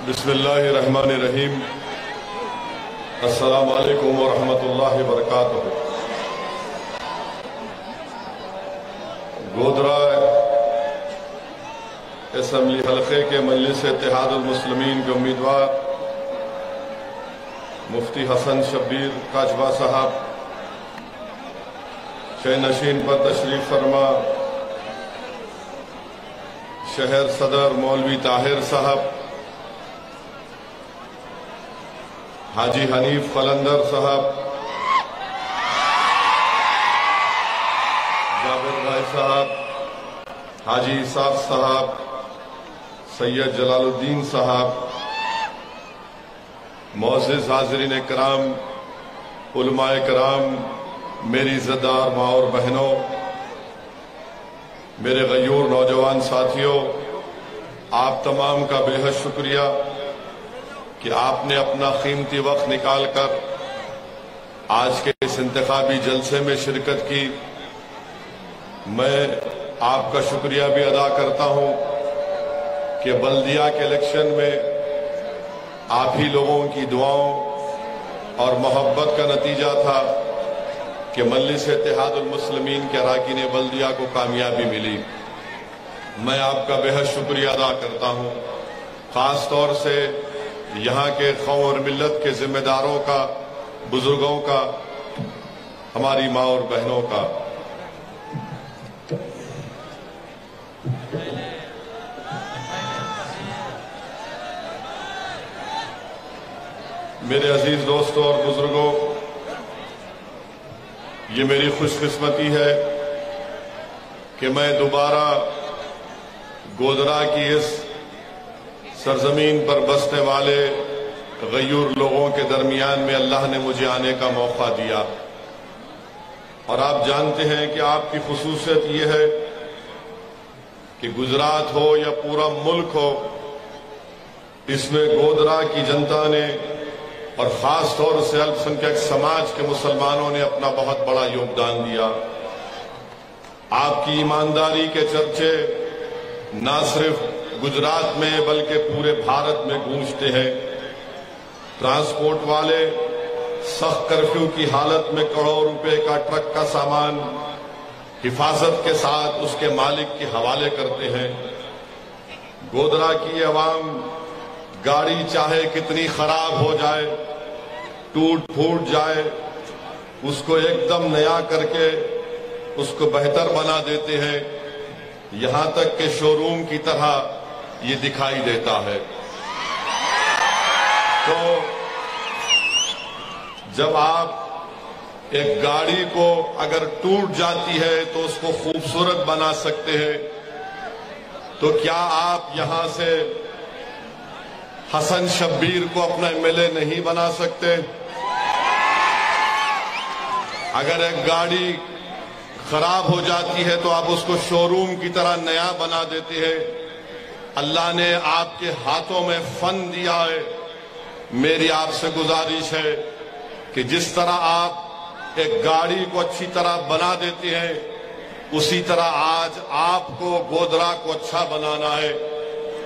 بسم اللہ الرحمن الرحیم۔ السلام علیکم ورحمۃ اللہ وبرکاتہ۔ گودرا اسمبلی حلقے کے مجلس اتحاد المسلمین کے امیدوار مفتی حسن شبیر کاجبہ صاحب شہ نشین پر تشریف فرما، شہر صدر مولوی طاہر صاحب، حاجی حنیف قلندر صاحب، جابر بھائی صاحب، حاجی اسحاق صاحب، سید جلال الدین صاحب، معزز حاضرین کرام، علماء کرام، میری عزتدار ماں اور بہنوں، میرے غیور نوجوان ساتھیوں، آپ تمام کا بے حد شکریہ کہ آپ نے اپنا قیمتی وقت نکال کر آج کے اس انتخابی جلسے میں شرکت کی۔ میں آپ کا شکریہ بھی ادا کرتا ہوں کہ بلدیہ کے الیکشن میں آپ ہی لوگوں کی دعاؤں اور محبت کا نتیجہ تھا کہ مجلس اتحاد المسلمین کے اراکین بلدیہ کو کامیابی ملی۔ میں آپ کا بے حد شکریہ ادا کرتا ہوں، خاص طور سے یہاں کے قوم اور ملت کے ذمہ داروں کا، بزرگوں کا، ہماری ماں اور بہنوں کا۔ میرے عزیز دوستوں اور بزرگوں، یہ میری خوش قسمتی ہے کہ میں دوبارہ گودرا کی اس سرزمین پر بسنے والے غیور لوگوں کے درمیان میں اللہ نے مجھے آنے کا موقع دیا۔ اور آپ جانتے ہیں کہ آپ کی خصوصیت یہ ہے کہ گجرات ہو یا پورا ملک ہو، اس میں گودرا کی جنتا نے اور خاص طور سے الپ سنکھیک سماج کے مسلمانوں نے اپنا بہت بڑا یوگدان دیا۔ آپ کی ایمانداری کے چرچے نہ صرف گجرات میں بلکہ پورے بھارت میں گونجتے ہیں۔ ٹرانسپورٹ والے سخت کرفیو کی حالت میں کروڑوں روپے کا ٹرک کا سامان حفاظت کے ساتھ اس کے مالک کے حوالے کرتے ہیں۔ گودرا کی عوام گاڑی چاہے کتنی خراب ہو جائے، ٹوٹ پھوٹ جائے، اس کو ایک دم نیا کر کے اس کو بہتر بنا دیتے ہیں، یہاں تک کہ شو روم کی طرح یہ دکھائی دیتا ہے۔ تو جب آپ ایک گاڑی کو اگر ٹوٹ جاتی ہے تو اس کو خوبصورت بنا سکتے ہیں، تو کیا آپ یہاں سے حسن شبیر کو اپنا ایم ایل اے نہیں بنا سکتے؟ اگر ایک گاڑی خراب ہو جاتی ہے تو آپ اس کو شو روم کی طرح نیا بنا دیتے ہیں۔ اللہ نے آپ کے ہاتھوں میں فن دیا ہے۔ میری آپ سے گزارش ہے کہ جس طرح آپ ایک گاڑی کو اچھی طرح بنا دیتے ہیں، اسی طرح آج آپ کو گودرا کو اچھا بنانا ہے،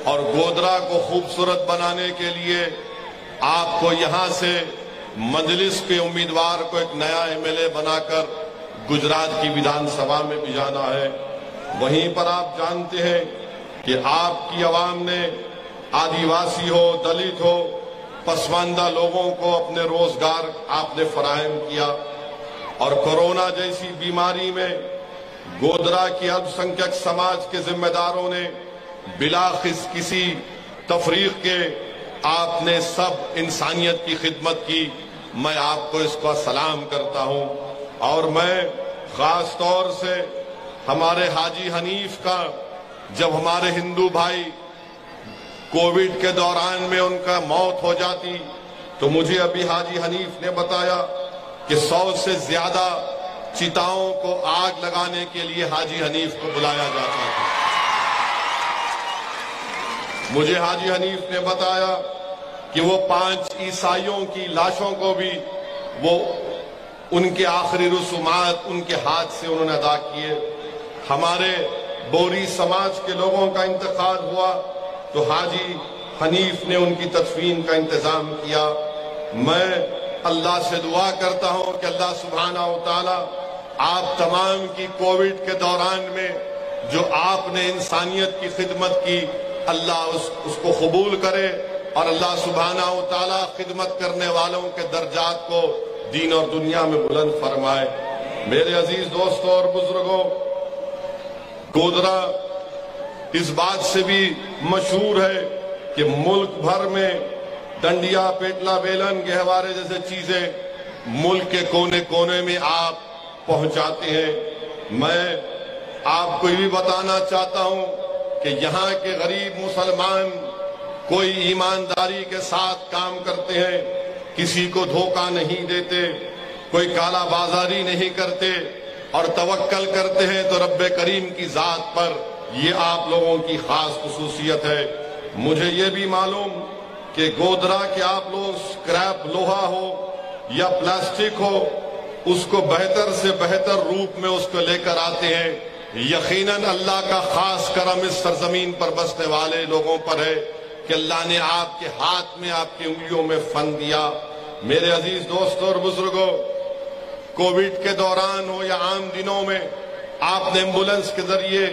اور گودرا کو خوبصورت بنانے کے لیے آپ کو یہاں سے مجلس کے امیدوار کو ایک نیا ایم ایل اے بنا کر گجرات کی ویدھان سبھا میں بھی جانا ہے۔ وہیں پر آپ جانتے ہیں کہ آپ کی عوام نے آدیواسی ہو، دلت ہو، پسماندہ لوگوں کو اپنے روزگار آپ نے فراہم کیا، اور کورونا جیسی بیماری میں گودرا کی الپ سنکھیک سماج کے ذمہ داروں نے بلا کسی تفریق کے آپ نے سب انسانیت کی خدمت کی۔ میں آپ کو اس کا سلام کرتا ہوں، اور میں خاص طور سے ہمارے حاجی حنیف کا، جب ہمارے ہندو بھائی کووڈ کے دوران میں ان کا موت ہو جاتی تو مجھے ابھی حاجی حنیف نے بتایا کہ 100 سے زیادہ چتاؤں کو آگ لگانے کے لیے حاجی حنیف کو بلایا جاتا تھا۔ مجھے حاجی حنیف نے بتایا کہ وہ 5 عیسائیوں کی لاشوں کو بھی وہ ان کے آخری رسومات ان کے ہاتھ سے انہوں نے ادا کیے۔ ہمارے بوری سماج کے لوگوں کا انتقال ہوا تو حاجی حنیف نے ان کی تدفین کا انتظام کیا۔ میں اللہ سے دعا کرتا ہوں کہ اللہ سبحانہ و تعالی آپ تمام کی کووڈ کے دوران میں جو آپ نے انسانیت کی خدمت کی، اللہ اس کو قبول کرے، اور اللہ سبحانہ و تعالی خدمت کرنے والوں کے درجات کو دین اور دنیا میں بلند فرمائے۔ میرے عزیز دوستوں اور بزرگوں، گودرا اس بات سے بھی مشہور ہے کہ ملک بھر میں ڈنڈیا، پیٹلا، بیلن، گہوارے جیسے چیزیں ملک کے کونے کونے میں آپ پہنچاتے ہیں۔ میں آپ کو یہ بھی بتانا چاہتا ہوں کہ یہاں کے غریب مسلمان کوئی ایمانداری کے ساتھ کام کرتے ہیں، کسی کو دھوکہ نہیں دیتے، کوئی کالا بازاری نہیں کرتے، اور توکل کرتے ہیں تو رب کریم کی ذات پر۔ یہ آپ لوگوں کی خاص خصوصیت ہے۔ مجھے یہ بھی معلوم کہ گودرا کے آپ لوگ سکریپ لوہا ہو یا پلاسٹک ہو، اس کو بہتر سے بہتر روپ میں اس کو لے کر آتے ہیں۔ یقیناً اللہ کا خاص کرم اس سرزمین پر بسنے والے لوگوں پر ہے کہ اللہ نے آپ کے ہاتھ میں، آپ کی انگلیوں میں فن دیا۔ میرے عزیز دوستوں اور بزرگوں، کووڈ کے دوران ہو یا عام دنوں میں آپ نے ایمبولنس کے ذریعے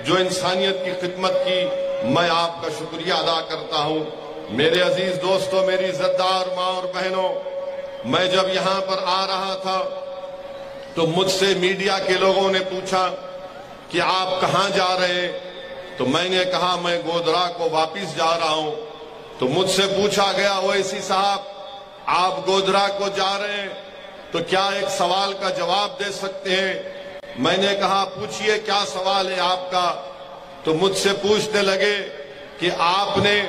جو انسانیت کی خدمت کی، میں آپ کا شکریہ ادا کرتا ہوں۔ میرے عزیز دوستوں، میری عزتدار ماں اور بہنوں، میں جب یہاں پر آ رہا تھا تو مجھ سے میڈیا کے لوگوں نے پوچھا کہ آپ کہاں جا رہے ہیں؟ تو میں نے کہا میں گودرا کو واپس جا رہا ہوں۔ تو مجھ سے پوچھا گیا، اویسی صاحب آپ گودرا کو جا رہے ہیں تو کیا ایک سوال کا جواب دے سکتے ہیں؟ میں نے کہا پوچھئے کیا سوال ہے آپ کا؟ تو مجھ سے پوچھنے لگے کہ آپ نے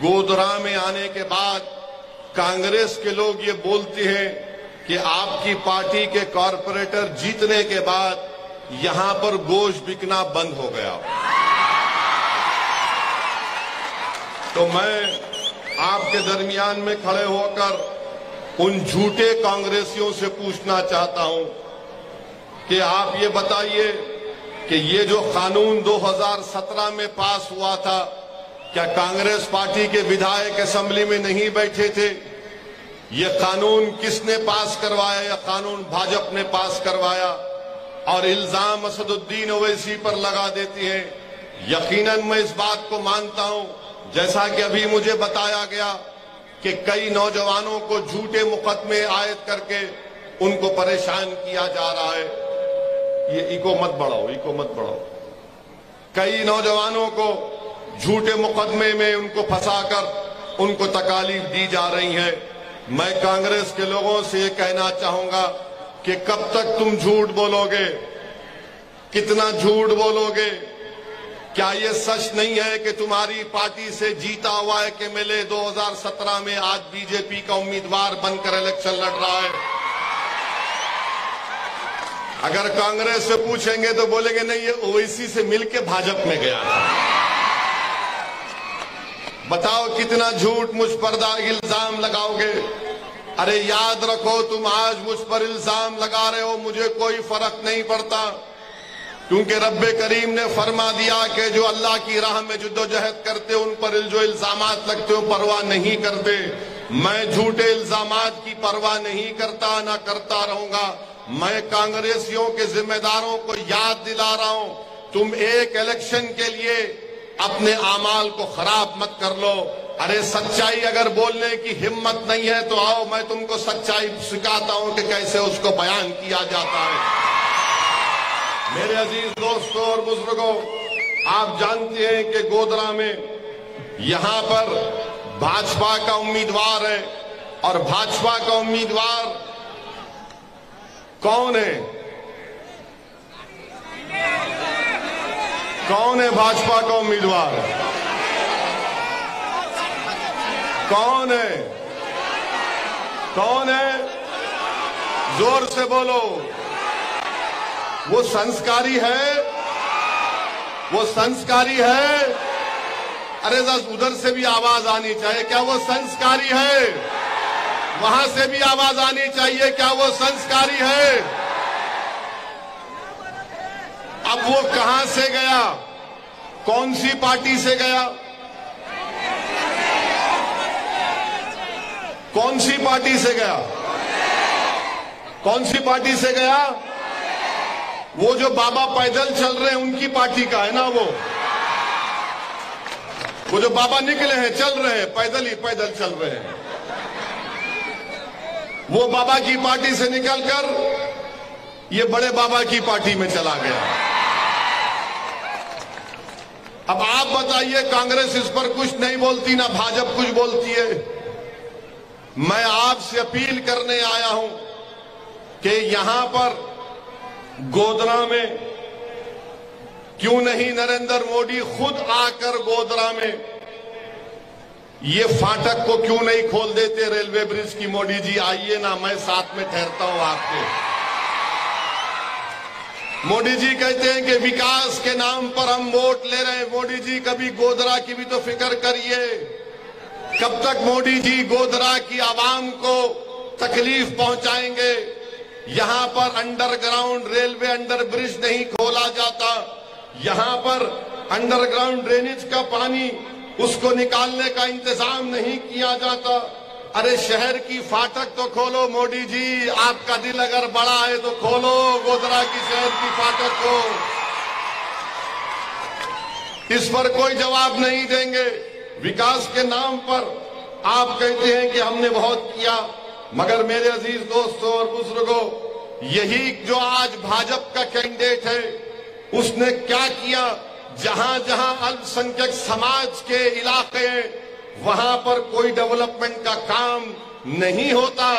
گودرا میں آنے کے بعد کانگریس کے لوگ یہ بولتے ہیں کہ آپ کی پارٹی کے کارپوریٹر جیتنے کے بعد یہاں پر گوشت بکنا بند ہو گیا۔ تو میں آپ کے درمیان میں کھڑے ہو کر ان جھوٹے کانگریسیوں سے پوچھنا چاہتا ہوں کہ آپ یہ بتائیے کہ یہ جو قانون 2017 میں پاس ہوا تھا، کیا کانگریس پارٹی کے وِدھائک اسمبلی میں نہیں بیٹھے تھے؟ یہ قانون کس نے پاس کروایا؟ یہ قانون بھاجپ نے پاس کروایا، اور الزام اسد الدین اویسی پر لگا دیتی ہیں۔ یقیناً میں اس بات کو مانتا ہوں، جیسا کہ ابھی مجھے بتایا گیا کہ کئی نوجوانوں کو جھوٹے مقدمے عائد کر کے ان کو پریشان کیا جا رہا ہے۔ یہ ایکو مت بڑھاؤ۔ کئی نوجوانوں کو جھوٹے مقدمے میں ان کو پھنسا کر ان کو تکالیف دی جا رہی ہیں۔ میں کانگریس کے لوگوں سے یہ کہنا چاہوں گا کہ کب تک تم جھوٹ بولو گے؟ کتنا جھوٹ بولو گے؟ کیا یہ سچ نہیں ہے کہ تمہاری پارٹی سے جیتا ہوا ہے کہ MLA 2017 میں آج بی جے پی کا امیدوار بن کر الیکشن لڑ رہا ہے؟ اگر کانگریس سے پوچھیں گے تو بولیں گے نہیں، یہ اویسی سے مل کے بھاجپ میں گیا تھا۔ بتاؤ کتنا جھوٹ مجھ پر الزام لگاؤ گے؟ ارے یاد رکھو، تم آج مجھ پر الزام لگا رہے ہو، مجھے کوئی فرق نہیں پڑتا، کیونکہ رب کریم نے فرما دیا کہ جو اللہ کی راہ میں جدوجہد کرتے ان پر جو الزامات لگتے ہو پرواہ نہیں کرتے۔ میں جھوٹے الزامات کی پرواہ نہیں کرتا، نہ کرتا رہوں گا۔ میں کانگریسیوں کے ذمہ داروں کو یاد دلا رہا ہوں، تم ایک الیکشن کے لیے اپنے اعمال کو خراب مت کر لو۔ ارے سچائی اگر بولنے کی ہمت نہیں ہے تو آؤ میں تم کو سچائی سکھاتا ہوں کہ کیسے اس کو بیان کیا جاتا ہے۔ میرے عزیز دوستوں اور بزرگوں، آپ جانتے ہیں کہ گودرا میں یہاں پر بھاجپا کا امیدوار ہے، اور بھاجپا کا امیدوار کون ہے؟ کون ہے بھاجپا کا امیدوار؟ کون ہے؟ کون ہے؟ زور سے بولو۔ وہ سنسکاری ہے؟ وہ سنسکاری ہے؟ ارے ادھر سے بھی آواز آنی چاہیے، کیا وہ سنسکاری ہے؟ وہاں سے بھی آواز آنی چاہیے، کیا وہ سنسکاری ہے؟ اب وہ کہاں سے گیا؟ کون سی پارٹی سے گیا؟ کون سی پارٹی سے گیا؟ کون سی پارٹی سے گیا؟ وہ جو بابا پیدل چل رہے ہیں ان کی پارٹی کا ہے نا وہ جو بابا نکلے ہیں چل رہے ہیں پیدل چل رہے ہیں، وہ بابا کی پارٹی سے نکل کر یہ بڑے بابا کی پارٹی میں چلا گیا۔ اب آپ بتائیے، کانگریس اس پر کچھ نہیں بولتی، نہ بھاجپ کچھ بولتی ہے۔ میں آپ سے اپیل کرنے آیا ہوں کہ یہاں پر گودرا میں کیوں نہیں نریندر مودی خود آ کر گودرا میں یہ فاٹک کو کیوں نہیں کھول دیتے ریلوے برج کی؟ مودی جی آئیے نا، میں ساتھ میں ٹھہرتا ہوں آپ کے۔ مودی جی کہتے ہیں کہ وکاس کے نام پر ہم ووٹ لے رہے ہیں۔ مودی جی کبھی گودرا کی بھی تو فکر کریے۔ کب تک مودی جی گودرا کی عوام کو تکلیف پہنچائیں گے؟ یہاں پر انڈر گراؤنڈ ریلوے انڈر برج نہیں کھولا جاتا، یہاں پر انڈر گراؤنڈ ڈرینیج کا پانی اس کو نکالنے کا انتظام نہیں کیا جاتا۔ ارے شہر کی فاٹک تو کھولو مودی جی، آپ کا دل اگر بڑا ہے تو کھولو گودرا کی شہر کی فاٹک کو۔ اس پر کوئی جواب نہیں دیں گے۔ وکاس کے نام پر آپ کہتے ہیں کہ ہم نے بہت کیا، مگر میرے عزیز دوستوں اور بزرگوں، یہی جو آج بھاجپ کا کینڈیڈیٹ ہے اس نے کیا کیا؟ جہاں جہاں الپسنکھیک سماج کے علاقے ہیں وہاں پر کوئی ڈیولپمنٹ کا کام نہیں ہوتا،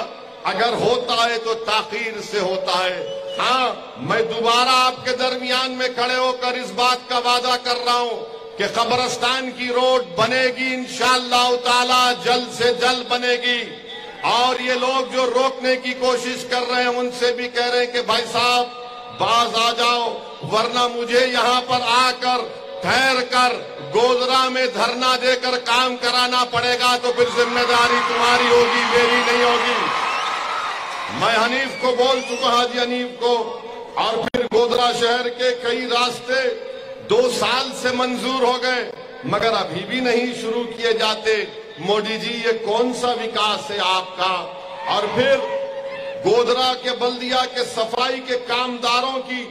اگر ہوتا ہے تو تاخیر سے ہوتا ہے۔ ہاں، میں دوبارہ آپ کے درمیان میں کھڑے ہو کر اس بات کا وعدہ کر رہا ہوں کہ قبرستان کی روڈ بنے گی انشاءاللہ تعالی، جلد سے جلد بنے گی۔ اور یہ لوگ جو روکنے کی کوشش کر رہے ہیں ان سے بھی کہہ رہے ہیں کہ بھائی صاحب باز آ جاؤ، ورنہ مجھے یہاں پر آ کر ٹھہر کر گودرا میں دھرنا دے کر کام کرانا پڑے گا تو پھر ذمہ داری تمہاری ہوگی، میری نہیں ہوگی۔ میں حنیف کو بول چکا، حاجی حنیف کو، اور پھر گودرا شہر کے کئی راستے 2 سال سے منظور ہو گئے مگر ابھی بھی نہیں شروع کیے جاتے۔ مودی جی یہ کون سا وکاس ہے آپ کا؟ اور پھر گودرا کے بلدیہ کے صفائی کے کامداروں کی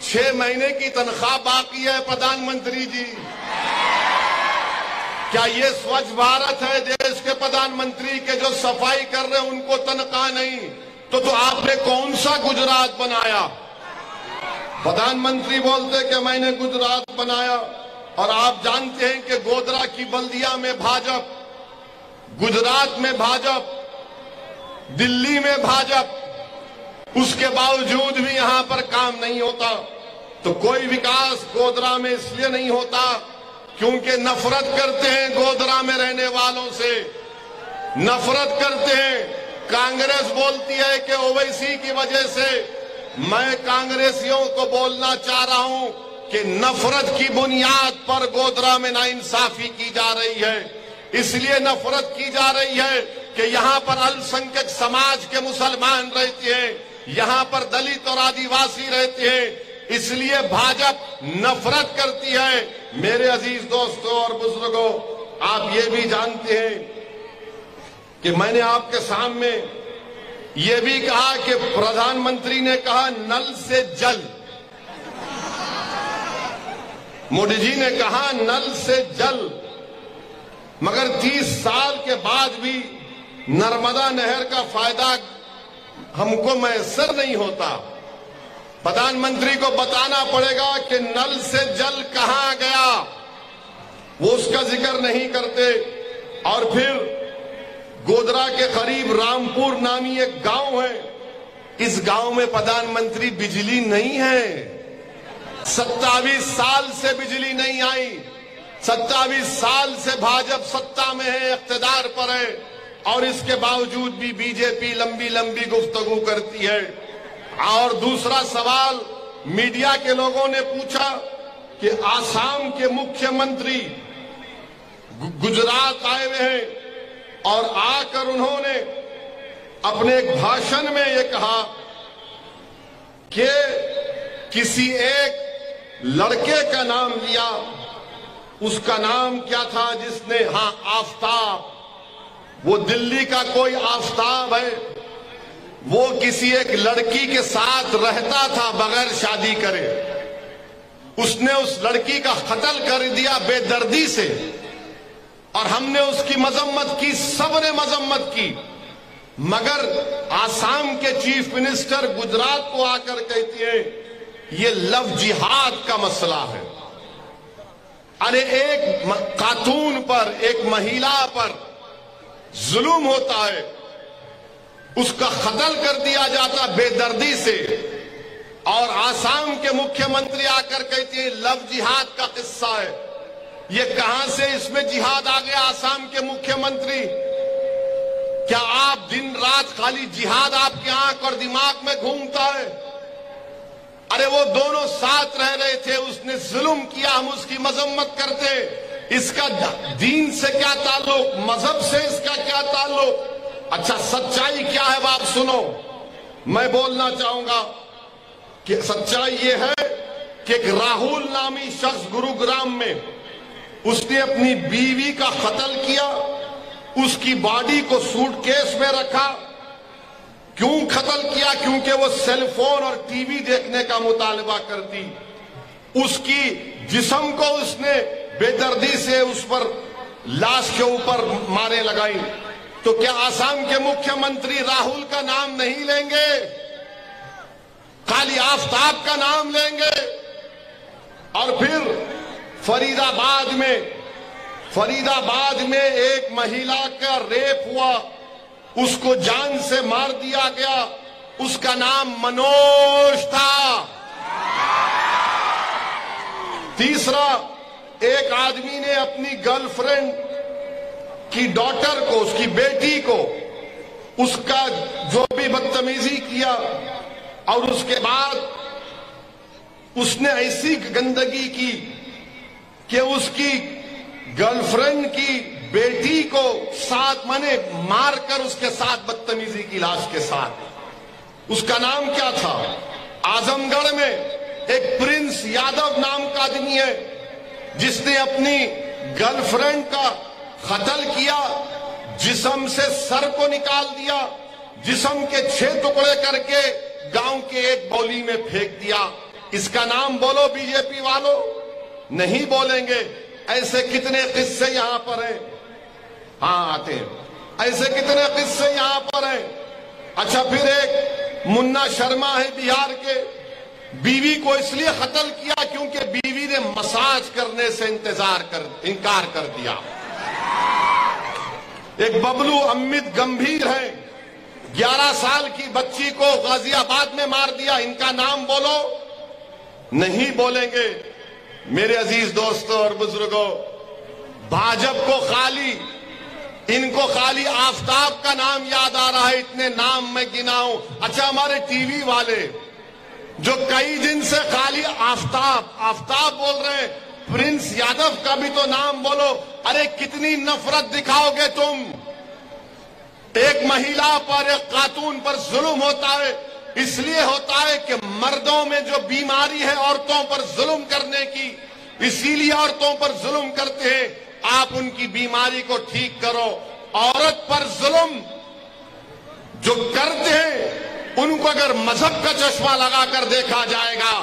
6 مہینے کی تنخواہ باقی ہے پردھان منتری جی۔ کیا یہ سوچھ بھارت ہے؟ دیش کے پردھان منتری کے جو صفائی کر رہے ہیں ان کو تنخواہ نہیں، تو آپ نے کون سا گجرات بنایا؟ پردھان منتری بولتے کہ میں نے گجرات بنایا، اور آپ جانتے ہیں کہ گودرا کی بلدیہ میں بھاجپ، گجرات میں بھاجپ، دلی میں بھاجپ، اس کے باوجود بھی یہاں پر کام نہیں ہوتا۔ تو کوئی وکاس گودرا میں اس لیے نہیں ہوتا کیونکہ نفرت کرتے ہیں گودرا میں رہنے والوں سے، نفرت کرتے ہیں۔ کانگریس بولتی ہے کہ اویسی کی وجہ سے، میں کانگریسیوں کو بولنا چاہ رہا ہوں کہ نفرت کی بنیاد پر گودرا میں ناانصافی کی جا رہی ہے۔ اس لیے نفرت کی جا رہی ہے کہ یہاں پر الپسنکھیک سماج کے مسلمان رہتے ہیں، یہاں پر دلت اور آدیواسی رہتے ہیں، اس لیے بھاجپ نفرت کرتی ہے۔ میرے عزیز دوستوں اور بزرگوں، آپ یہ بھی جانتے ہیں کہ میں نے آپ کے سامنے یہ بھی کہا کہ پردھان منتری نے کہا نل سے جل، مودی جی نے کہا نل سے جل، مگر 30 سال کے بعد بھی نرمدا نہر کا فائدہ ہم کو میسر نہیں ہوتا۔ پردھان منتری کو بتانا پڑے گا کہ نل سے جل کہاں گیا، وہ اس کا ذکر نہیں کرتے۔ اور پھر گودرا کے قریب رامپور نامی ایک گاؤں ہے، اس گاؤں میں پردھان منتری بجلی نہیں ہے، 27 سال سے بجلی نہیں آئی، 27 سال سے بھاجپ ستا میں ہے، اقتدار پر ہے، اور اس کے باوجود بھی بی جے پی لمبی لمبی گفتگو کرتی ہے۔ اور دوسرا سوال میڈیا کے لوگوں نے پوچھا کہ آسام کے مکھیہ منتری گجرات آئے ہوئے ہیں، اور آ کر انہوں نے اپنے ایک بھاشن میں یہ کہا کہ کسی ایک لڑکے کا نام لیا، اس کا نام کیا تھا جس نے، ہاں، آفتاب، وہ دلی کا کوئی آفتاب ہے، وہ کسی ایک لڑکی کے ساتھ رہتا تھا بغیر شادی کرے، اس نے اس لڑکی کا قتل کر دیا بے دردی سے، اور ہم نے اس کی مذمت کی، سب نے مذمت کی، مگر آسام کے چیف منسٹر گجرات کو آ کر کہتی ہیں یہ لو جہاد کا مسئلہ ہے۔ ارے ایک خاتون پر، ایک مہیلا پر ظلم ہوتا ہے، اس کا قتل کر دیا جاتا بے دردی سے، اور آسام کے مکھیہ منتری آ کر کہتی ہیں لو جہاد کا قصہ ہے۔ یہ کہاں سے اس میں جہاد آ گیا؟ آسام کے مکھیہ منتری، کیا آپ دن رات خالی جہاد آپ کے آنکھ اور دماغ میں گھومتا ہے؟ ارے وہ دونوں ساتھ رہ رہے تھے، اس نے ظلم کیا، ہم اس کی مذمت کرتے، اس کا دین سے کیا تعلق، مذہب سے اس کا کیا تعلق؟ اچھا سچائی کیا ہے آپ سنو، میں بولنا چاہوں گا کہ سچائی یہ ہے کہ ایک راہل نامی شخص گروگرام میں اس نے اپنی بیوی کا قتل کیا، اس کی باڈی کو سوٹ کیس میں رکھا۔ کیوں قتل کیا؟ کیونکہ وہ سیل فون اور ٹی وی دیکھنے کا مطالبہ کرتی۔ اس کی جسم کو اس نے بے دردی سے اس پر لاش کے اوپر مارے لگائی۔ تو کیا آسام کے مکھیہ منتری راہل کا نام نہیں لیں گے؟ خالی آفتاب کا نام لیں گے؟ اور پھر فرید آباد میں ایک مہیلا کا ریپ ہوا، اس کو جان سے مار دیا گیا، اس کا نام منوج تھا۔ تیسرا، ایک آدمی نے اپنی گرل فرینڈ کی ڈاٹر کو، اس کی بیٹی کو، اس کا جو بھی بدتمیزی کیا، اور اس کے بعد اس نے ایسی گندگی کی کہ اس کی گرل فرینڈ کی بیٹی کو ساتھ مار کر اس کے ساتھ بدتمیزی کی لاش کے ساتھ۔ اس کا نام کیا تھا؟ اعظم گڑھ میں ایک پرنس یادو نام کا آدمی ہے جس نے اپنی گرل فرینڈ کا قتل کیا، جسم سے سر کو نکال دیا، جسم کے 6 ٹکڑے کر کے گاؤں کے ایک بولی میں پھینک دیا۔ اس کا نام بولو بی جے پی والو، نہیں بولیں گے۔ ایسے کتنے قصے یہاں پر ہیں، ہاں آتے ہیں، ایسے کتنے قصے یہاں پر ہیں۔ اچھا پھر ایک منا شرما ہے بہار کے، بیوی کو اس لیے قتل کیا کیونکہ بیوی نے مساج کرنے سے انکار کر دیا۔ ایک ببلو امت گمبھیر ہے، 11 سال کی بچی کو غازی آباد میں مار دیا۔ ان کا نام بولو، نہیں بولیں گے۔ میرے عزیز دوستوں اور بزرگوں، بھاجپ کو ان کو خالی آفتاب کا نام یاد آ رہا ہے، اتنے نام میں گناؤں۔ اچھا ہمارے ٹی وی والے جو کئی دن سے خالی آفتاب بول رہے ہیں، پرنس یادو کا بھی تو نام بولو۔ ارے کتنی نفرت دکھاؤ گے تم؟ ایک مہیلا پر، ایک خاتون پر ظلم ہوتا ہے، اس لیے ہوتا ہے کہ مردوں میں جو بیماری ہے عورتوں پر ظلم کرنے کی، اسی لیے عورتوں پر ظلم کرتے ہیں۔ آپ ان کی بیماری کو ٹھیک کرو۔ عورت پر ظلم جو کرتے ہیں ان کو اگر مذہب کا چشمہ لگا کر دیکھا جائے گا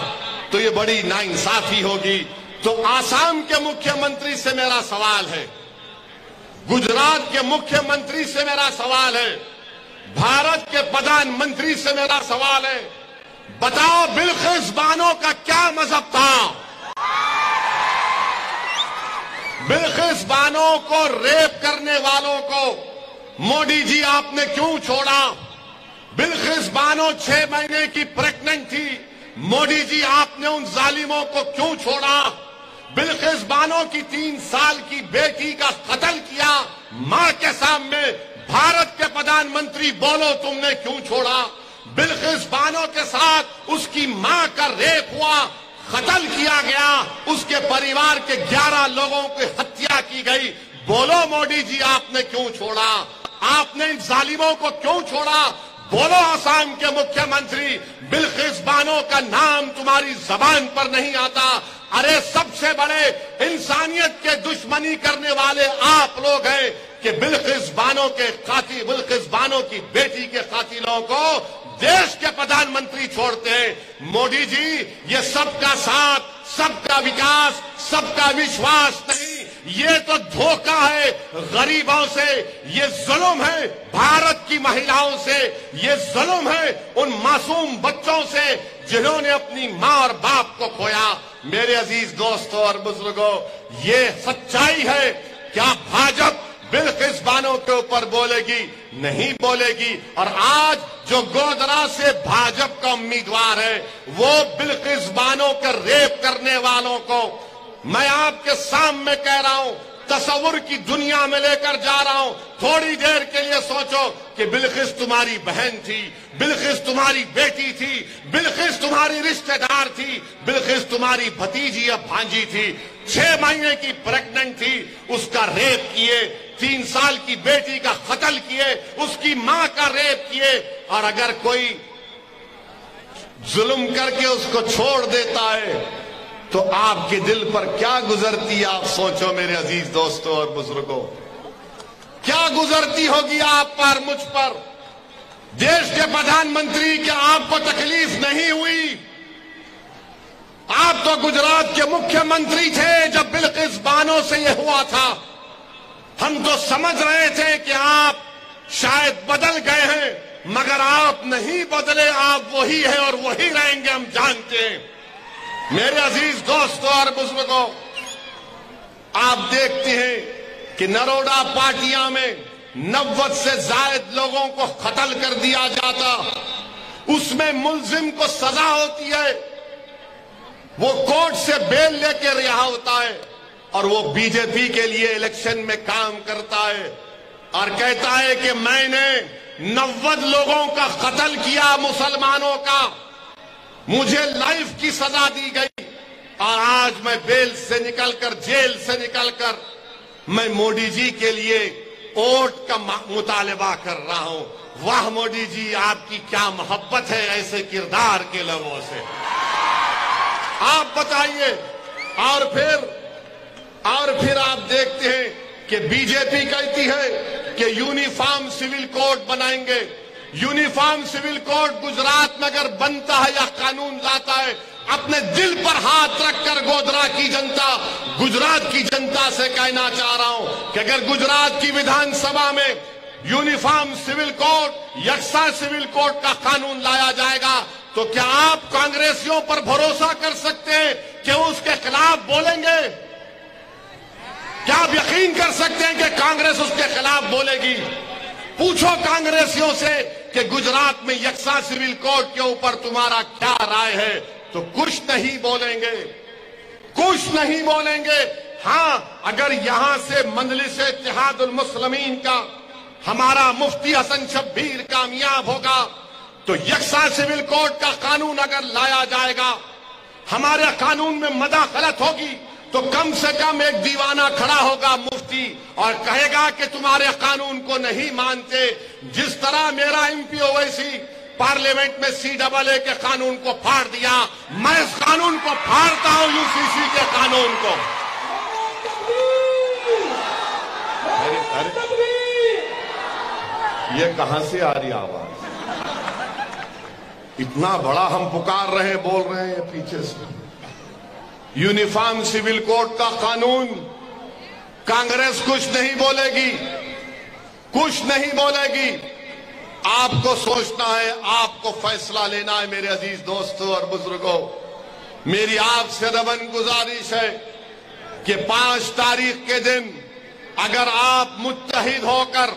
تو یہ بڑی ناانصافی ہوگی۔ تو آسام کے مکھیہ منتری سے میرا سوال ہے، گجرات کے مکھیہ منتری سے میرا سوال ہے، بھارت کے پردھان منتری سے میرا سوال ہے، بتاؤ بلقیس بانو کا کیا مذہب تھا؟ بلقیس بانو کو ریپ کرنے والوں کو مودی جی آپ نے کیوں چھوڑا؟ بلقیس بانو 6 مہینے کی پریگننٹ تھی، مودی جی آپ نے ان ظالموں کو کیوں چھوڑا؟ بلقیس بانو کی 3 سال کی بیٹی کا قتل کیا ماں کے سامنے، بھارت کے پردھان منتری بولو تم نے کیوں چھوڑا؟ بلقیس بانو کے ساتھ اس کی ماں کا ریپ ہوا، قتل کیا گیا، اس کے پریوار کے 11 لوگوں کی ہتیا کی گئی، بولو مودی جی آپ نے کیوں چھوڑا؟ آپ نے ان ظالموں کو کیوں چھوڑا؟ بولو آسام کے مکھیہ منتری، بلقیس بانو کا نام تمہاری زبان پر نہیں آتا، ارے سب سے بڑے انسانیت کے دشمنی کرنے والے آپ لوگ ہیں کہ بلقیس بانو کے قاتل، بلقیس بانو کی بیٹی کے قاتلوں کو دیش کے پردھان منتری چھوڑتے ہیں۔ مودی جی، یہ سب کا ساتھ، سب کا وکاس، سب کا وشواس نہیں، یہ تو دھوکہ ہے غریبوں سے، یہ ظلم ہے بھارت کی مہیلاؤں سے، یہ ظلم ہے ان معصوم بچوں سے جنہوں نے اپنی ماں اور باپ کو کھویا۔ میرے عزیز دوستوں اور بزرگوں، یہ سچائی ہے۔ کیا بھاجپ بلقیس بانو کے اوپر بولے گی؟ نہیں بولے گی۔ اور آج جو گودرا سے بھاجپ کا امیدوار ہے، وہ بلقیس بانو کے ریپ کرنے والوں کو میں آپ کے سامنے کہہ رہا ہوں، تصور کی دنیا میں لے کر جا رہا ہوں۔ تھوڑی دیر کے لیے سوچو کہ بلقیس تمہاری بہن تھی، بلقیس تمہاری بیٹی تھی، بلقیس تمہاری رشتہ دار تھی، بلقیس تمہاری بھتیجی یا بھانجی تھی، 6 مہینے کی پریگننٹ تھی، اس کا ریپ کیے، 3 سال کی بیٹی کا قتل کیے، اس کی ماں کا ریپ کیے، اور اگر کوئی ظلم کر کے اس کو چھوڑ دیتا ہے تو آپ کے دل پر کیا گزرتی؟ آپ سوچو میرے عزیز دوستوں اور بزرگوں، کیا گزرتی ہوگی آپ پر، مجھ پر؟ دیش کے پردھان منتری، کیا آپ کو تکلیف نہیں ہوئی؟ آپ تو گجرات کے مکھیہ منتری تھے جب بلقیس بانو سے یہ ہوا تھا۔ ہم تو سمجھ رہے تھے کہ آپ شاید بدل گئے ہیں، مگر آپ نہیں بدلے، آپ وہی ہیں اور وہی رہیں گے، ہم جانتے ہیں۔ میرے عزیز دوستوں اور بزرگوں، آپ دیکھتے ہیں کہ نروڈا پارٹیاں میں 90 سے زائد لوگوں کو قتل کر دیا جاتا، اس میں ملزم کو سزا ہوتی ہے، وہ کورٹ سے بیل لے کے رہا ہوتا ہے، اور وہ بی جے پی کے لیے الیکشن میں کام کرتا ہے اور کہتا ہے کہ میں نے 90 لوگوں کا قتل کیا، مسلمانوں کا، مجھے لائف کی سزا دی گئی، اور آج میں بیل سے نکل کر، جیل سے نکل کر میں مودی جی کے لیے ووٹ کا مطالبہ کر رہا ہوں۔ واہ مودی جی، آپ کی کیا محبت ہے ایسے کردار کے لوگوں سے، آپ بتائیے۔ اور پھر آپ دیکھتے ہیں کہ بی جے پی کہتی ہے کہ یونیفارم سول کوڈ بنائیں گے۔ یونیفارم سول کوڈ گجرات میں اگر بنتا ہے یا قانون لاتا ہے، اپنے دل پر ہاتھ رکھ کر گودرا کی جنتا، گجرات کی جنتا سے کہنا چاہ رہا ہوں کہ اگر گجرات کی ویدھان سبھا میں یونیفارم سول کوڈ، یکساں سول کوڈ کا قانون لایا جائے گا تو کیا آپ کانگریسیوں پر بھروسہ کر سکتے ہیں کہ وہ اس کے خلاف بولیں گے؟ کیا آپ یقین کر سکتے ہیں کہ کانگریس اس کے خلاف بولے گی؟ پوچھو کانگریسیوں سے کہ گجرات میں یکساں سول کوڈ کے اوپر تمہارا کیا رائے ہے، تو کچھ نہیں بولیں گے، کچھ نہیں بولیں گے۔ ہاں، اگر یہاں سے مجلس اتحاد المسلمین کا ہمارا مفتی حسن شبیر کامیاب ہوگا تو یکساں سول کوڈ کا قانون اگر لایا جائے گا، ہمارے قانون میں مداخلت ہوگی تو کم سے کم ایک دیوانہ کھڑا ہوگا مفتی اور کہے گا کہ تمہارے قانون کو نہیں مانتے۔ جس طرح میرا ایم پی اویسی پارلیمنٹ میں CAA کے قانون کو پھاڑ دیا، میں اس قانون کو پھاڑتا ہوں، UCC کے قانون کو۔ یہ کہاں سے آ رہی آواز؟ اتنا بڑا ہم پکار رہے ہیں، بول رہے ہیں پیچھے سے یونیفارم سول کوڈ کا قانون۔ کانگریس کچھ نہیں بولے گی، کچھ نہیں بولے گی۔ آپ کو سوچنا ہے، آپ کو فیصلہ لینا ہے میرے عزیز دوستوں اور بزرگوں۔ میری آپ سے ربن گزارش ہے کہ 5 تاریخ کے دن اگر آپ متحد ہو کر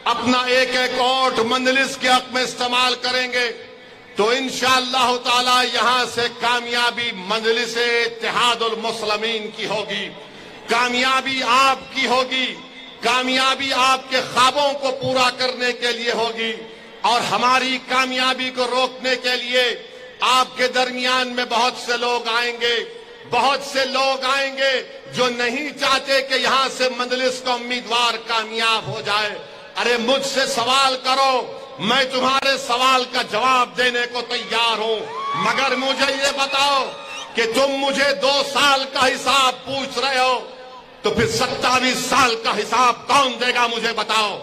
اپنا ایک ووٹ مجلس کے حق میں استعمال کریں گے تو انشاءاللہ تعالی یہاں سے کامیابی مجلس اتحاد المسلمین کی ہوگی، کامیابی آپ کی ہوگی، کامیابی آپ کے خوابوں کو پورا کرنے کے لیے ہوگی، اور ہماری کامیابی کو روکنے کے لیے آپ کے درمیان میں بہت سے لوگ آئیں گے، بہت سے لوگ آئیں گے جو نہیں چاہتے کہ یہاں سے مجلس کا امیدوار کامیاب ہو جائے۔ ارے مجھ سے سوال کرو، میں تمہارے سوال کا جواب دینے کو تیار ہوں، مگر مجھے یہ بتاؤ کہ تم مجھے 2 سال کا حساب پوچھ رہے ہو تو پھر 27 سال کا حساب کون دے گا مجھے بتاؤ؟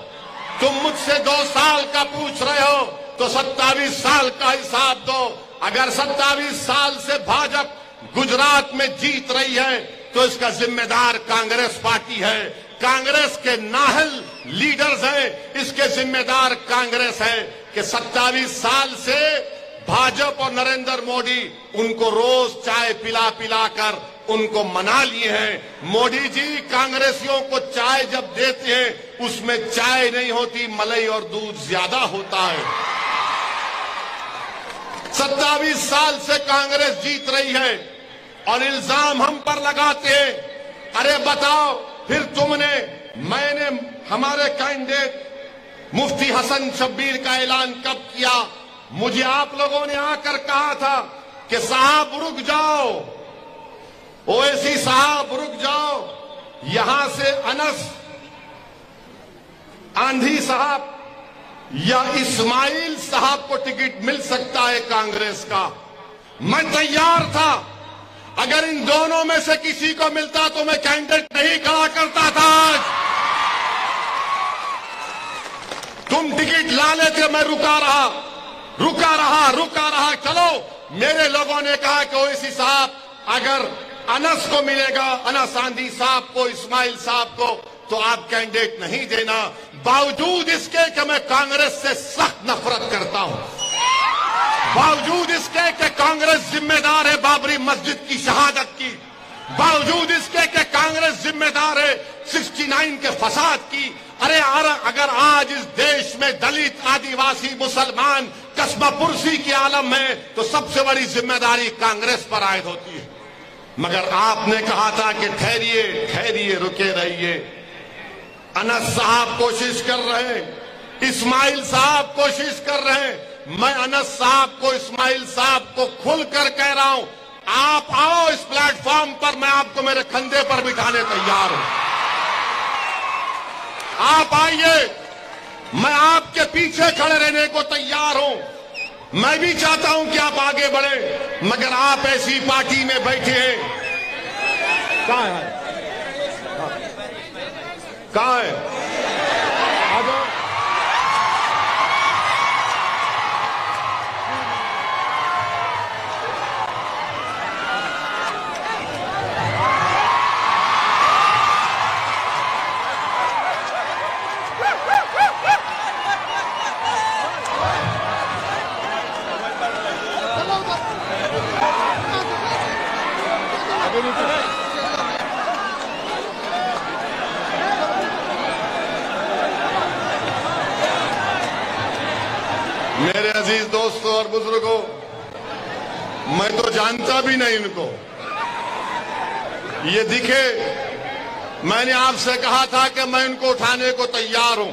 تم مجھ سے 2 سال کا پوچھ رہے ہو تو 27 سال کا حساب دو۔ اگر 27 سال سے بھاجپ گجرات میں جیت رہی ہے تو اس کا ذمہ دار کانگریس پارٹی ہے، کانگریس کے نااہل لیڈرز ہیں، اس کے ذمہ دار کانگریس ہے کہ 27 سال سے بھاجپ اور نریندر مودی ان کو روز چائے پلا پلا کر ان کو منا لیے ہیں۔ مودی جی کانگریسیوں کو چائے جب دیتے ہیں اس میں چائے نہیں ہوتی، ملائی اور دودھ زیادہ ہوتا ہے۔ 27 سال سے کانگریس جیت رہی ہے اور الزام ہم پر لگاتے ہیں۔ ارے بتاؤ پھر میں نے ہمارے کینڈیڈیٹ مفتی حسن شبیر کا اعلان کب کیا؟ مجھے آپ لوگوں نے آ کر کہا تھا کہ صاحب رک جاؤ، اویسی صاحب رک جاؤ، یہاں سے انس آندھی صاحب یا اسماعیل صاحب کو ٹکٹ مل سکتا ہے کانگریس کا۔ میں تیار تھا، اگر ان دونوں میں سے کسی کو ملتا تو میں کینڈیڈیٹ نہیں کھڑا کرتا تھا۔ تم ٹکٹ لا لیتے، میں رکا رہا، چلو میرے لوگوں نے کہا کہ اویسی صاحب اگر انس کو ملے گا، انس آندھی صاحب کو، اسماعیل صاحب کو، تو آپ کینڈیڈیٹ نہیں دینا، باوجود اس کے کہ میں کانگریس سے سخت نفرت کرتا ہوں، باوجود اس کے کہ کانگریس ذمہ دار ہے بابری مسجد کی شہادت کی، باوجود اس کے کہ کانگریس ذمہ دار ہے 69 کے فساد کی۔ ارے اگر آج اس دیش میں دلت، آدیواسی، مسلمان قصبہ پرسی کی عالم ہے تو سب سے بڑی ذمہ داری کانگریس پر عائد ہوتی ہے، مگر آپ نے کہا تھا کہ ٹھہریے رکے رہیے۔ انس صاحب کوشش کر رہے ہیں، اسماعیل صاحب کوشش کر رہے ہیں، میں انس صاحب کو، اسماعیل صاحب کو کھل کر کہہ رہا ہوں آپ آؤ اس پلیٹ فارم پر، میں آپ کو میرے کندھے پر بٹھانے تیار ہوں، آپ آئیے، میں آپ کے پیچھے کھڑے رہنے کو تیار ہوں۔ میں بھی چاہتا ہوں کہ آپ آگے بڑھیں، مگر آپ ایسی پارٹی میں بیٹھے ہیں۔ کہاں ہے؟ میرے عزیز دوستوں اور بزرگوں، میں تو جانتا بھی نہیں ان کو، یہ دکھے، میں نے آپ سے کہا تھا کہ میں ان کو اٹھانے کو تیار ہوں،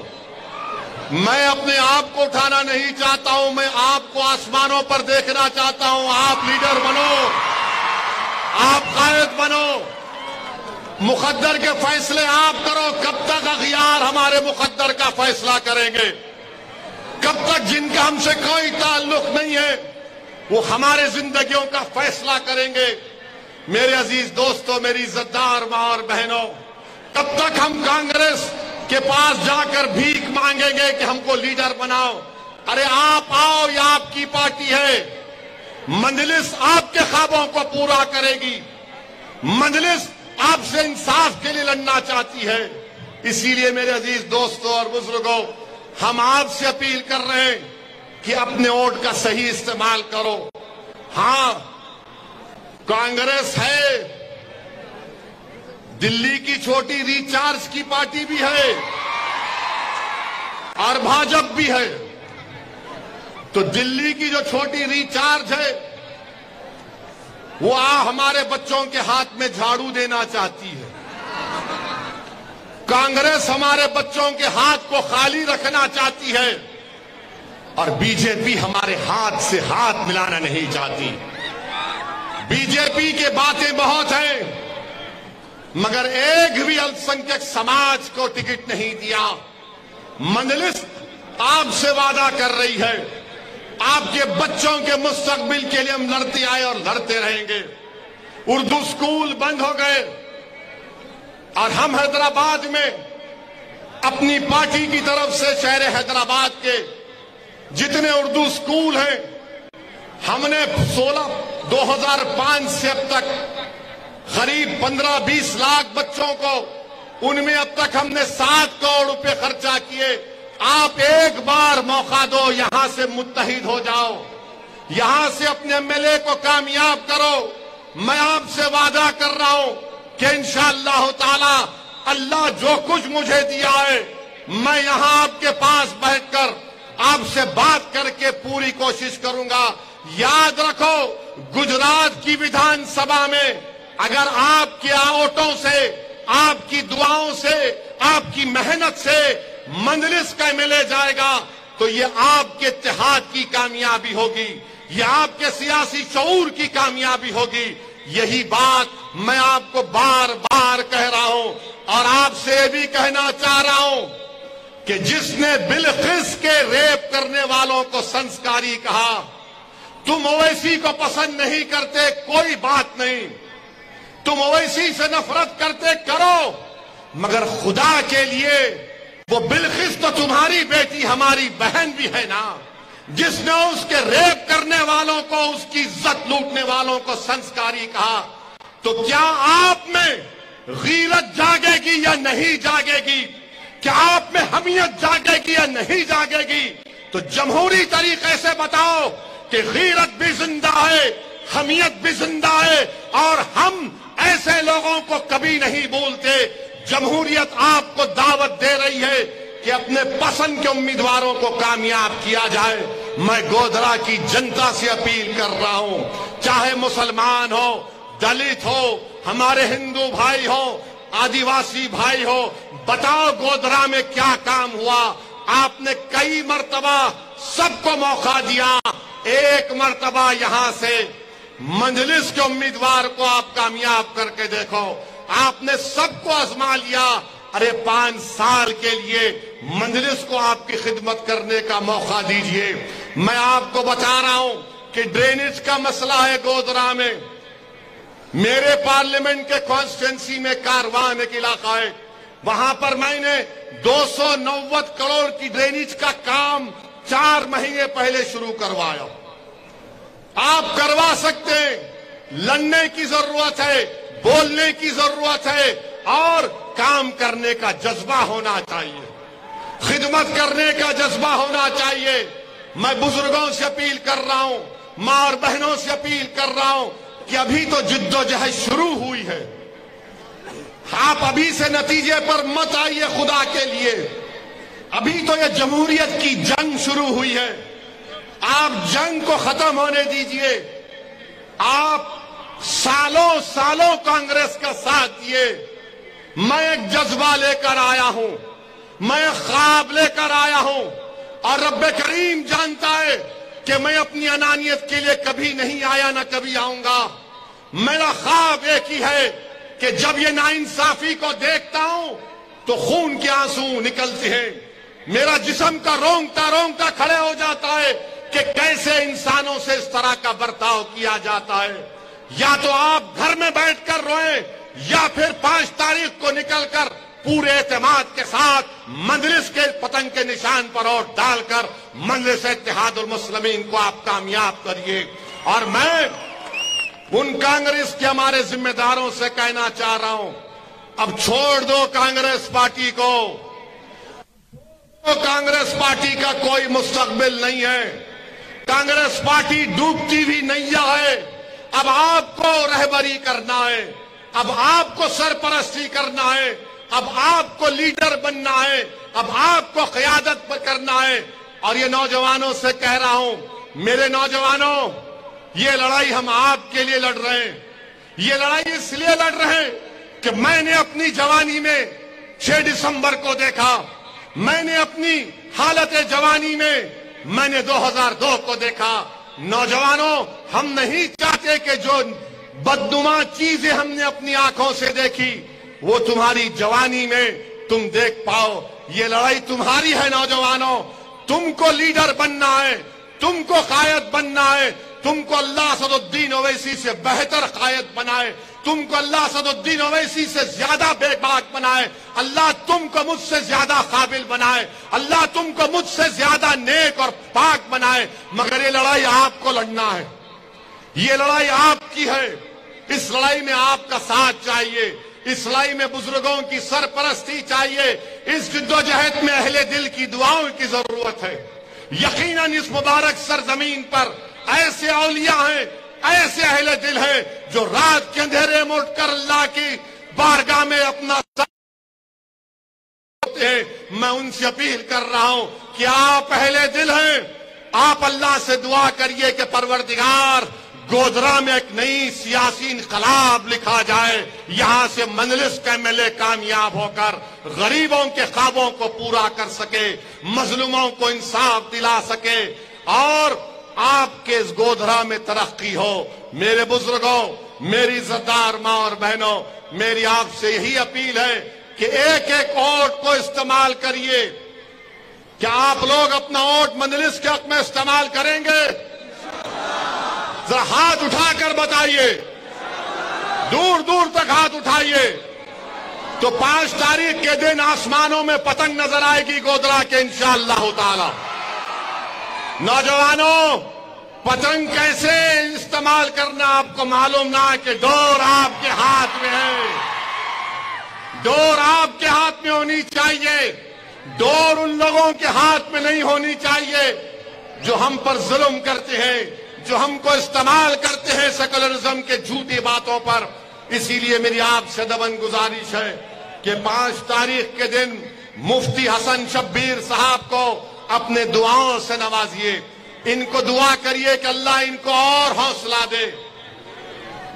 میں اپنے آپ کو اٹھانا نہیں چاہتا ہوں، میں آپ کو آسمانوں پر دیکھنا چاہتا ہوں۔ آپ لیڈر بنو، آپ قائد بنو، مقدر کے فیصلے آپ کرو۔ کب تک اغیار ہمارے مقدر کا فیصلہ کریں گے؟ کب تک جن کا ہم سے کوئی تعلق نہیں ہے وہ ہمارے زندگیوں کا فیصلہ کریں گے؟ میرے عزیز دوستوں، میری عزتدار ماں اور بہنوں، کب تک ہم کانگریس کے پاس جا کر بھیک مانگیں گے کہ ہم کو لیڈر بناؤ؟ ارے آپ آؤ، یہ آپ کی پارٹی ہے، مجلس آپ کے خوابوں کو پورا کرے گی، مجلس آپ سے انصاف کے لیے لڑنا چاہتی ہے۔ اسی لیے میرے عزیز دوستوں اور بزرگوں، ہم آپ سے اپیل کر رہے ہیں کہ اپنے ووٹ کا صحیح استعمال کرو۔ ہاں، کانگریس ہے، دلی کی چھوٹی ریچارج کی پارٹی بھی ہے اور بھاجپ بھی ہے، تو دلی کی جو چھوٹی ریچارج ہے وہ ہمارے بچوں کے ہاتھ میں جھاڑو دینا چاہتی ہے، کانگریس ہمارے بچوں کے ہاتھ کو خالی رکھنا چاہتی ہے، اور بی جے پی ہمارے ہاتھ سے ہاتھ ملانا نہیں چاہتی۔ بی جے پی کے باتیں بہت ہیں، مگر ایک بھی الپسنکھیک سماج کو ٹکٹ نہیں دیا۔ مجلس آپ سے وعدہ کر رہی ہے، آپ کے بچوں کے مستقبل کے لیے ہم لڑتے آئے اور لڑتے رہیں گے۔ اردو اسکول بند ہو گئے، اور ہم حیدرآباد میں اپنی پارٹی کی طرف سے شہر حیدرآباد کے جتنے اردو اسکول ہیں، ہم نے 2005 سے اب تک قریب 15-20 لاکھ بچوں کو، ان میں اب تک ہم نے 7 کروڑ روپے خرچہ کیے۔ آپ ایک بار موقع دو، یہاں سے متحد ہو جاؤ، یہاں سے اپنے ایم ایل اے کو کامیاب کرو۔ میں آپ سے وعدہ کر رہا ہوں کہ انشاءاللہ تعالی اللہ جو کچھ مجھے دیا ہے، میں یہاں آپ کے پاس بیٹھ کر آپ سے بات کر کے پوری کوشش کروں گا۔ یاد رکھو، گجرات کی ویدھان سبھا میں اگر آپ کے ووٹوں سے، آپ کی دعاؤں سے، آپ کی محنت سے مجلس کا ملے جائے گا تو یہ آپ کے اتحاد کی کامیابی ہوگی، یہ آپ کے سیاسی شعور کی کامیابی ہوگی۔ یہی بات میں آپ کو بار بار کہہ رہا ہوں، اور آپ سے بھی کہنا چاہ رہا ہوں کہ جس نے بلقیس کے ریپ کرنے والوں کو سنسکاری کہا، تم اویسی کو پسند نہیں کرتے، کوئی بات نہیں، تم اویسی سے نفرت کرتے کرو، مگر خدا کے لیے وہ بلقیس تو تمہاری بیٹی، ہماری بہن بھی ہے نا، جس نے اس کے ریپ کرنے والوں کو، اس کی عزت لوٹنے والوں کو سنسکاری کہا، تو کیا آپ میں غیرت جاگے گی یا نہیں جاگے گی؟ کیا آپ میں حمیت جاگے گی یا نہیں جاگے گی؟ تو جمہوری طریقے سے بتاؤ کہ غیرت بھی زندہ ہے، حمیت بھی زندہ ہے، اور ہم ایسے لوگوں کو کبھی نہیں بولتے۔ جمہوریت آپ کو دعوت دے رہی ہے کہ اپنے پسند کے امیدواروں کو کامیاب کیا جائے۔ میں گودرا کی جنتا سے اپیل کر رہا ہوں، چاہے مسلمان ہو، دلت ہو، ہمارے ہندو بھائی ہو، آدیواسی بھائی ہو، بتاؤ گودرا میں کیا کام ہوا؟ آپ نے کئی مرتبہ سب کو موقع دیا، ایک مرتبہ یہاں سے مجلس کے امیدوار کو آپ کامیاب کر کے دیکھو۔ آپ نے سب کو آزما لیا، ارے 5 سال کے لیے مجلس کو آپ کی خدمت کرنے کا موقع دیجئے۔ میں آپ کو بتا رہا ہوں کہ ڈرینیج کا مسئلہ ہے گودرا میں، میرے پارلیمنٹ کے کانسٹیٹوئنسی میں کاروان ایک علاقہ ہے، وہاں پر میں نے 290 کروڑ کی ڈرینیج کا کام 4 مہینے پہلے شروع کروایا۔ آپ کروا سکتے ہیں، لڑنے کی ضرورت ہے، بولنے کی ضرورت ہے، اور کام کرنے کا جذبہ ہونا چاہیے، خدمت کرنے کا جذبہ ہونا چاہیے۔ میں بزرگوں سے اپیل کر رہا ہوں، ماں اور بہنوں سے اپیل کر رہا ہوں کہ ابھی تو جد و جہد شروع ہوئی ہے، آپ ابھی سے نتیجے پر مت آئیے خدا کے لیے، ابھی تو یہ جمہوریت کی جنگ شروع ہوئی ہے، آپ جنگ کو ختم ہونے دیجئے۔ آپ سالوں سالوں کانگریس کا ساتھ دیے، میں ایک جذبہ لے کر آیا ہوں، میں ایک خواب لے کر آیا ہوں، اور رب کریم جانتا ہے کہ میں اپنی انانیت کے لیے کبھی نہیں آیا، نہ کبھی آؤں گا۔ میرا خواب ایک ہی ہے کہ جب یہ ناانصافی کو دیکھتا ہوں تو خون کے آنسو نکلتے ہیں، میرا جسم کا رونگتا رونگتا کھڑے ہو جاتا ہے کہ کیسے انسانوں سے اس طرح کا برتاؤ کیا جاتا ہے۔ یا تو آپ گھر میں بیٹھ کر روئیں، یا پھر 5 تاریخ کو نکل کر پورے اعتماد کے ساتھ مجلس کے پتنگ کے نشان پر ووٹ ڈال کر مجلس اتحاد المسلمین کو آپ کامیاب کریے۔ اور میں ان کانگریس کے ہمارے ذمہ داروں سے کہنا چاہ رہا ہوں، اب چھوڑ دو کانگریس پارٹی کو، کانگریس پارٹی کا کوئی مستقبل نہیں ہے، کانگریس پارٹی ڈوبتی ہوئی نیا ہے۔ اب آپ کو رہبری کرنا ہے، اب آپ کو سرپرستی کرنا ہے، اب آپ کو لیڈر بننا ہے، اب آپ کو قیادت پر کرنا ہے۔ اور یہ نوجوانوں سے کہہ رہا ہوں، میرے نوجوانوں، یہ لڑائی ہم آپ کے لیے لڑ رہے ہیں، یہ لڑائی اس لیے لڑ رہے ہیں کہ میں نے اپنی جوانی میں 6 دسمبر کو دیکھا، میں نے اپنی حالت جوانی میں نے 2002 کو دیکھا۔ نوجوانوں، ہم نہیں چاہتے کہ جو بدنما چیزیں ہم نے اپنی آنکھوں سے دیکھی وہ تمہاری جوانی میں تم دیکھ پاؤ۔ یہ لڑائی تمہاری ہے نوجوانوں، تم کو لیڈر بننا ہے، تم کو قائد بننا ہے، تم کو اللہ اسد الدین اویسی سے بہتر قائد بنائے، تم کو اللہ اسد الدین اویسی سے زیادہ بے باک بنائے، اللہ تم کو مجھ سے زیادہ قابل بنائے، اللہ تم کو مجھ سے زیادہ نیک اور پاک بنائے، مگر یہ لڑائی آپ کو لڑنا ہے، یہ لڑائی آپ کی ہے، اس لڑائی میں آپ کا ساتھ چاہیے، اس لڑائی میں بزرگوں کی سرپرستی چاہیے، اس جدوجہد میں اہل دل کی دعاؤں کی ضرورت ہے۔ یقیناً اس مبارک سرزمین پر ایسے اولیاء ہیں، ایسے اہل دل ہیں جو رات کے اندھیرے میں اٹھ کر اللہ کی بارگاہ میں اپنا ہیں۔ میں ان سے اپیل کر رہا ہوں کہ آپ اہل دل ہیں، آپ اللہ سے دعا کریے کہ پروردگار گودرا میں ایک نئی سیاسی انقلاب لکھا جائے، یہاں سے مجلس کا MLA کامیاب ہو کر غریبوں کے خوابوں کو پورا کر سکے، مظلوموں کو انصاف دلا سکے، اور آپ کے اس گودرا میں ترقی ہو۔ میرے بزرگوں، میری عزتدار ماں اور بہنوں، میری آپ سے یہی اپیل ہے کہ ایک ایک ووٹ کو استعمال کریے۔ کیا آپ لوگ اپنا ووٹ مجلس کے حق میں استعمال کریں گے؟ ذرا ہاتھ اٹھا کر بتائیے، دور دور تک ہاتھ اٹھائیے، تو 5 تاریخ کے دن آسمانوں میں پتنگ نظر آئے گی گودرا کے انشاءاللہ تعالی۔ نوجوانوں، پتنگ کیسے استعمال کرنا آپ کو معلوم نہ ہے کہ ڈور آپ کے ہاتھ میں ہے، ڈور آپ کے ہاتھ میں ہونی چاہیے، ڈور ان لوگوں کے ہاتھ میں نہیں ہونی چاہیے جو ہم پر ظلم کرتے ہیں، جو ہم کو استعمال کرتے ہیں سیکولرزم کے جھوٹی باتوں پر۔ اسی لیے میری آپ سے دبن گزارش ہے کہ 5 تاریخ کے دن مفتی حسن شبیر صاحب کو اپنے دعاؤں سے نوازیے، ان کو دعا کریے کہ اللہ ان کو اور حوصلہ دے،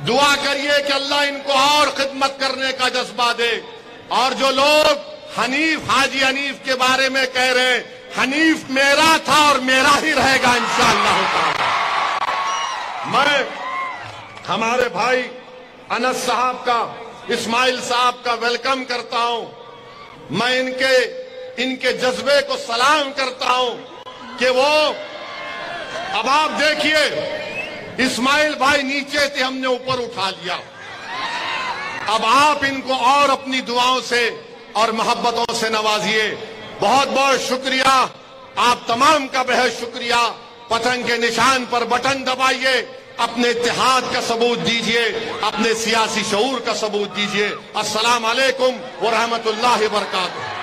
دعا کریے کہ اللہ ان کو اور خدمت کرنے کا جذبہ دے۔ اور جو لوگ حنیف، حاجی حنیف کے بارے میں کہہ رہے ہیں، حنیف میرا تھا اور میرا ہی رہے گا انشاءاللہ تعالی۔ میں ہمارے بھائی انس صاحب کا، اسماعیل صاحب کا ویلکم کرتا ہوں، میں ان کے جذبے کو سلام کرتا ہوں کہ وہ، اب آپ دیکھیے اسماعیل بھائی نیچے تھے، ہم نے اوپر اٹھا لیا، اب آپ ان کو اور اپنی دعاؤں سے اور محبتوں سے نوازیے۔ بہت بہت شکریہ، آپ تمام کا بہت شکریہ۔ پتنگ کے نشان پر بٹن دبائیے، اپنے اتحاد کا ثبوت دیجئے، اپنے سیاسی شعور کا ثبوت دیجئے۔ السلام علیکم ورحمۃ اللہ وبرکاتہ۔